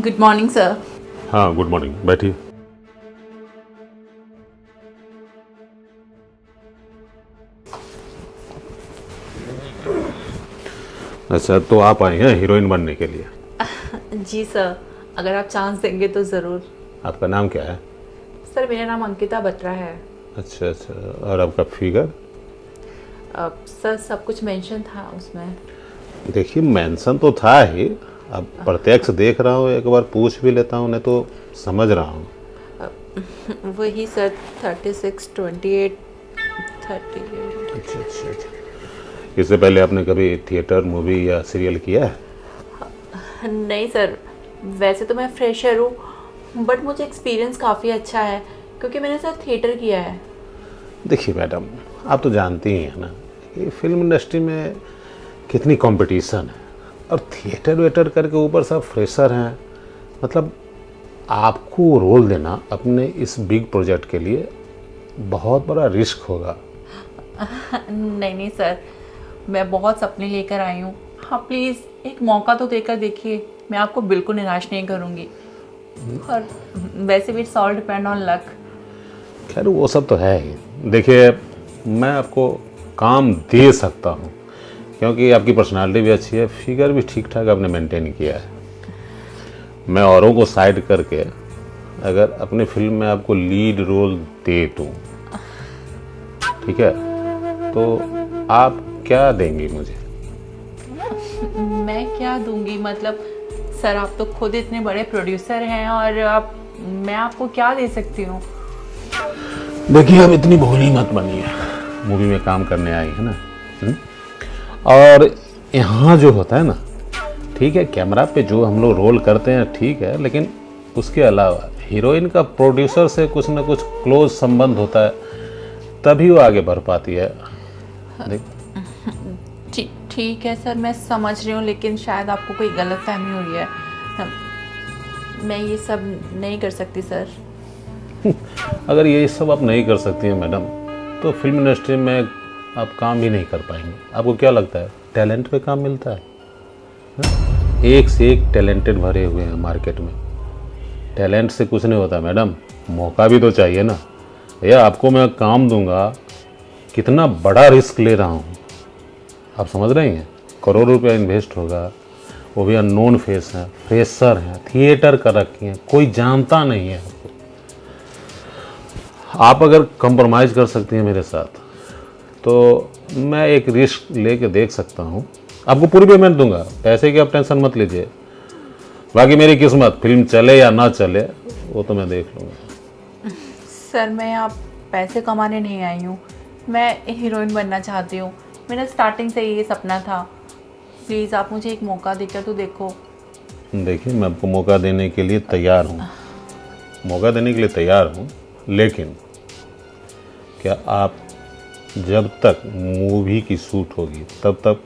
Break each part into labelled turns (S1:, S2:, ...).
S1: Good morning sir.
S2: हाँ good morning, बैठिए। अच्छा, तो आप आए हैं हीरोइन बनने के लिए?
S1: जी सर, अगर आप चांस देंगे तो ज़रूर।
S2: आपका नाम क्या है?
S1: सर मेरा नाम अंकिता बत्रा है।
S2: अच्छा अच्छा, और आपका फिगर?
S1: सर सब कुछ मेंशन था उसमें।
S2: देखिए मेंशन तो था ही, अब प्रत्यक्ष देख रहा हूँ, एक बार पूछ भी लेता हूँ, नहीं तो समझ रहा हूँ।
S1: वही सर 36, 28, 38।
S2: अच्छा अच्छा अच्छा। इससे पहले आपने कभी थिएटर, मूवी या सीरियल किया है?
S1: नहीं सर, वैसे तो मैं फ्रेशर हूँ बट मुझे एक्सपीरियंस काफ़ी अच्छा है क्योंकि मैंने सर थिएटर किया है।
S2: देखिए मैडम, आप तो जानती ही हैं ना कि फिल्म इंडस्ट्री में कितनी कंपटीशन है, और थिएटर वेटर करके ऊपर सब फ्रेशर हैं। मतलब आपको रोल देना अपने इस बिग प्रोजेक्ट के लिए बहुत बड़ा रिस्क होगा।
S1: नहीं नहीं सर, मैं बहुत सपने लेकर आई हूँ। हाँ प्लीज़ एक मौका तो देकर देखिए, मैं आपको बिल्कुल निराश नहीं करूँगी। और वैसे भी it's all depend on luck.
S2: खैर वो सब तो है ही। देखिए मैं आपको काम दे सकता हूँ क्योंकि आपकी पर्सनालिटी भी अच्छी है, फिगर भी ठीक ठाक आपने मेंटेन किया है। मैं औरों को साइड करके अगर अपने फिल्म में आपको लीड रोल दे दूँ, ठीक है, तो आप क्या देंगी मुझे?
S1: मैं क्या दूंगी मतलब? सर आप तो खुद इतने बड़े प्रोड्यूसर हैं और मैं आपको क्या दे सकती हूँ?
S2: देखिए अब इतनी भोली मत बनिए, मूवी में काम करने आई है ना। और यहाँ जो होता है ना, ठीक है कैमरा पे जो हम लोग रोल करते हैं ठीक है, लेकिन उसके अलावा हीरोइन का प्रोड्यूसर से कुछ ना कुछ क्लोज संबंध होता है, तभी वो आगे बढ़ पाती है।
S1: ठीक है सर, मैं समझ रही हूँ, लेकिन शायद आपको कोई गलत फहमी हुई है। मैं ये सब नहीं कर सकती सर।
S2: अगर ये सब आप नहीं कर सकती हैं मैडम, तो फिल्म इंडस्ट्री में आप काम भी नहीं कर पाएंगे। आपको क्या लगता है टैलेंट पे काम मिलता है? एक से एक टैलेंटेड भरे हुए हैं मार्केट में। टैलेंट से कुछ नहीं होता मैडम, मौका भी तो चाहिए ना। भैया आपको मैं काम दूंगा, कितना बड़ा रिस्क ले रहा हूँ, आप समझ रही हैं? करोड़ रुपया इन्वेस्ट होगा, वो भी अननोन फेस हैं, फ्रेशर हैं, थिएटर कर रखी हैं, कोई जानता नहीं है आपको। आप अगर कंप्रोमाइज़ कर सकती हैं मेरे साथ तो मैं एक रिस्क लेके देख सकता हूँ। आपको पूरी पेमेंट दूंगा, पैसे की आप टेंशन मत लीजिए। बाकी मेरी किस्मत, फिल्म चले या ना चले वो तो मैं देख लूँगा।
S1: सर मैं यहाँ पैसे कमाने नहीं आई हूँ, मैं हीरोइन बनना चाहती हूँ। मेरा स्टार्टिंग से ये सपना था। प्लीज़ आप मुझे एक मौका देकर तो देखो।
S2: देखिए मैं आपको मौका देने के लिए तैयार हूँ, मौका देने के लिए तैयार हूँ, लेकिन क्या आप जब तक मूवी की शूट होगी तब तक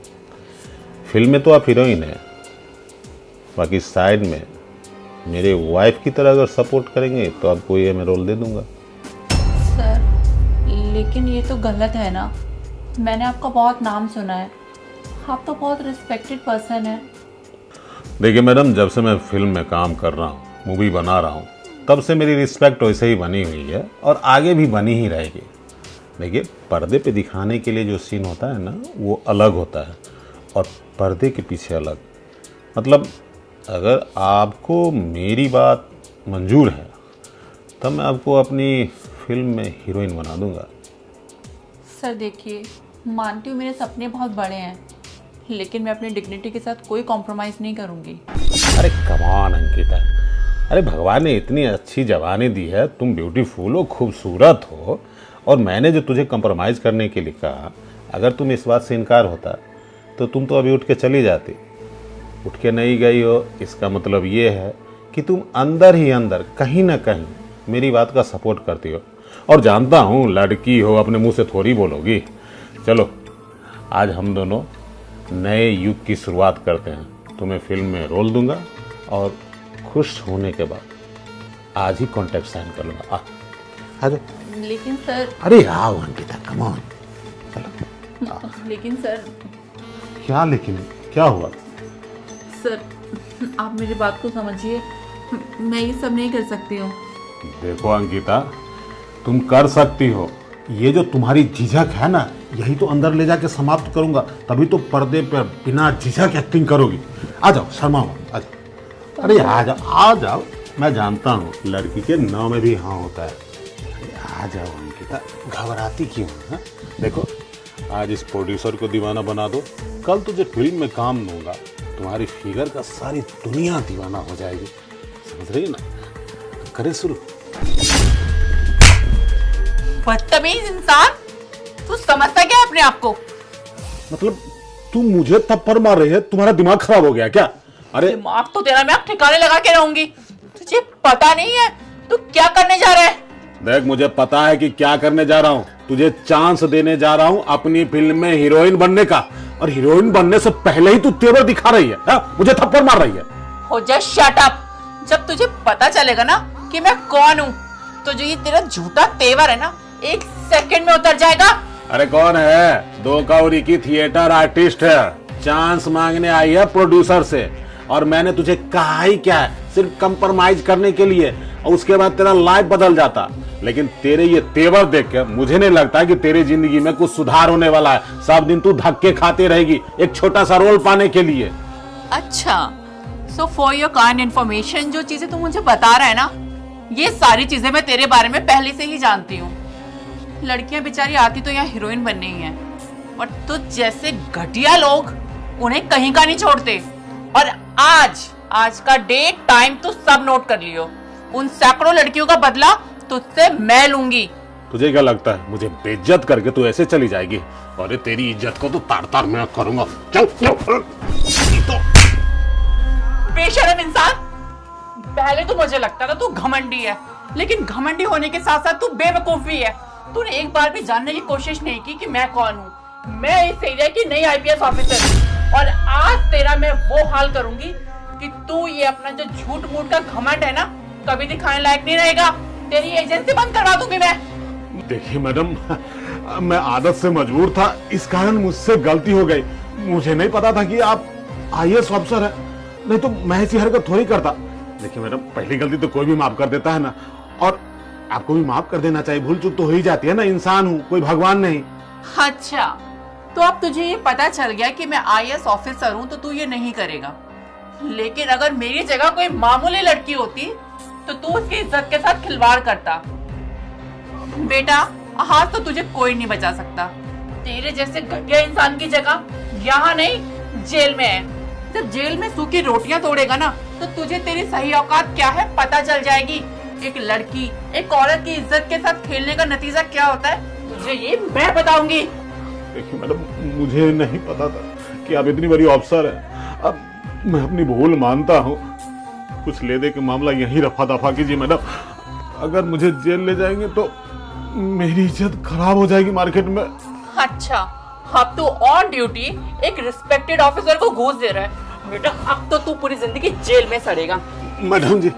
S2: फिल्म में तो आप हीरोइन हैं, बाकी साइड में मेरे वाइफ की तरह अगर सपोर्ट करेंगे तो आपको ये मैं रोल दे दूंगा।
S1: सर लेकिन ये तो गलत है ना, मैंने आपका बहुत नाम सुना है, आप तो बहुत रिस्पेक्टेड पर्सन है।
S2: देखिए मैडम, जब से मैं फिल्म में काम कर रहा हूँ, मूवी बना रहा हूँ, तब से मेरी रिस्पेक्ट वैसे ही बनी हुई है और आगे भी बनी ही रहेगी। देखिए पर्दे पे दिखाने के लिए जो सीन होता है ना वो अलग होता है, और पर्दे के पीछे अलग। मतलब अगर आपको मेरी बात मंजूर है तब मैं आपको अपनी फिल्म में हीरोइन बना दूंगा।
S1: सर देखिए, मानती हूँ मेरे सपने बहुत बड़े हैं, लेकिन मैं अपनी डिग्निटी के साथ कोई कॉम्प्रोमाइज़ नहीं करूँगी।
S2: अरे कमान अंकिता, अरे भगवान ने इतनी अच्छी जवानी दी है, तुम ब्यूटीफुल हो, खूबसूरत हो, और मैंने जो तुझे कंप्रोमाइज़ करने के लिए कहा, अगर तुम इस बात से इनकार होता तो तुम तो अभी उठ के चली जाती। उठ के नहीं गई हो, इसका मतलब ये है कि तुम अंदर ही अंदर कहीं ना कहीं मेरी बात का सपोर्ट करती हो। और जानता हूँ लड़की हो, अपने मुंह से थोड़ी बोलोगी। चलो आज हम दोनों नए युग की शुरुआत करते हैं। तुम्हें फिल्म में रोल दूंगा और खुश होने के बाद आज ही कॉन्ट्रैक्ट साइन कर लूँगा। आ जाओ।
S1: लेकिन सर।
S2: अरे आओ अंकिता, कम ऑन, चलो।
S1: लेकिन सर।
S2: क्या लेकिन? क्या हुआ?
S1: सर आप मेरी बात को समझिए, मैं ये सब नहीं कर सकती हूँ।
S2: देखो अंकिता, तुम कर सकती हो। ये जो तुम्हारी झिझक है ना, यही तो अंदर ले जाके समाप्त करूंगा, तभी तो पर्दे पर बिना झिझक एक्टिंग करोगी। आ जाओ, शर्माओ मत, आ जाओ। अरे आ जाओ, आ जाओ। मैं जानता हूँ लड़की के नाव में भी हाँ होता है। अरे आ जाओ अंकिता, घबराती क्यों है? देखो, आज इस प्रोड्यूसर को दीवाना बना दो, कल तुझे फिल्म में काम दूंगा, तुम्हारी फिगर का सारी दुनिया दीवाना हो जाएगी। समझ रही ना? करे शुरू।
S1: बदतमीज इंसान, तू समझता क्या है अपने आप को?
S2: मतलब तुम मुझे थप्पड़ मार रही है? तुम्हारा दिमाग खराब हो गया क्या? अरे
S1: दिमाग तो तेरा मैं अब ठिकाने लगा के रहूंगी। तुझे पता नहीं है तू क्या करने जा रहा है?
S2: देख, मुझे पता है कि क्या करने जा रहा हूँ। तुझे चांस देने जा रहा हूँ अपनी फिल्म में हीरोइन बनने का, और हीरोइन बनने से पहले ही तू तेवर दिखा रही है, मुझे थप्पड़ मार रही है।
S1: हो जा शट अप। जब तुझे पता चलेगा ना कि मैं कौन हूँ, तो जो ये तेरा झूठा तेवर है ना, 1 सेकंड में उतर जाएगा।
S2: अरे कौन है? 2 कौड़ी की थिएटर आर्टिस्ट है, चांस मांगने आई है प्रोड्यूसर से, और मैंने तुझे कहा ही क्या है, सिर्फ कंप्रोमाइज करने के लिए, और उसके बाद तेरा लाइफ बदल जाता। लेकिन तेरे ये तेवर देख के मुझे नहीं लगता कि तेरी जिंदगी में कुछ सुधार होने वाला है। सब दिन तू धक्के खाते रहेगी एक छोटा सा रोल पाने के लिए।
S1: अच्छा, so for your kind information, जो चीजें तू मुझे बता रहा है ना, ये सारी चीजें मैं तेरे बारे में पहले से ही जानती हूँ। लड़कियां बेचारी आती तो यहाँ हीरोइन बनने ही है, और तुझ जैसे घटिया लोग उन्हें कहीं का नहीं छोड़ते। और आज का डेट टाइम तो सब नोट कर लियो। उन सैकड़ों लड़कियों का बदला तुझसे मैं लूंगी।
S2: तुझे क्या लगता है मुझे बेइज्जत करके तू ऐसे चली जाएगी? अरे तेरी इज्जत को तो तार तार मैं करूंगा। चल तो।
S1: बेशरम इंसान, पहले तो मुझे लगता था तू घमंडी है, लेकिन घमंडी होने के साथ साथ तू बेवकूफ भी है। तूने एक बार भी जानने की कोशिश नहीं की कि मैं कौन हूँ। मैं इस एरिया की नई आईपीएस ऑफिसर, और आज तेरा मैं वो हाल करूंगी कि तू ये अपना जो झूठ मूठ का घमंड है ना, कभी दिखाने लायक नहीं रहेगा। तेरी एजेंसी बंद करवा दूंगी मैं।
S2: देखिए मैडम, मैं आदत से मजबूर था, इस कारण मुझसे गलती हो गई। मुझे नहीं पता था कि आप आईएएस ऑफिसर है, नहीं तो मैं ऐसी हरकत थोड़ी करता। देखिए मैडम, पहली गलती तो कोई भी माफ कर देता है ना, और आपको भी माफ कर देना चाहिए। भूल चूक तो हो ही जाती है ना, इंसान हूँ, कोई भगवान नहीं।
S1: अच्छा, तो अब तुझे ये पता चल गया कि मैं आईएएस ऑफिसर हूँ, तो तू ये नहीं करेगा। लेकिन अगर मेरी जगह कोई मामूली लड़की होती तो तू उसकी इज्जत के साथ खिलवाड़ करता। बेटा, आज तो तुझे कोई नहीं बचा सकता। तेरे जैसे घटिया इंसान की जगह यहाँ नहीं, जेल में है। जब जेल में सूखी रोटियां तोड़ेगा ना, तो तुझे तेरी सही औकात क्या है पता चल जाएगी। एक लड़की, एक औरत की इज्जत के साथ खेलने का नतीजा क्या होता है, तुझे ये मैं बताऊंगी।
S2: देखिए मैडम, मुझे नहीं पता था कि आप इतनी बड़ी ऑफिसर है। अब मैं अपनी भूल मानता हूँ। कुछ ले दे के मामला यहीं रफा दफा कीजिए मैडम। अगर मुझे जेल ले जाएंगे तो मेरी इज्जत खराब हो जाएगी मार्केट में।
S1: अच्छा, अब तू ऑन ड्यूटी एक रिस्पेक्टेड ऑफिसर को घूस दे रहा है। बेटा, अब तो तू पूरी जिंदगी जेल में सड़ेगा।
S2: मैडम जी,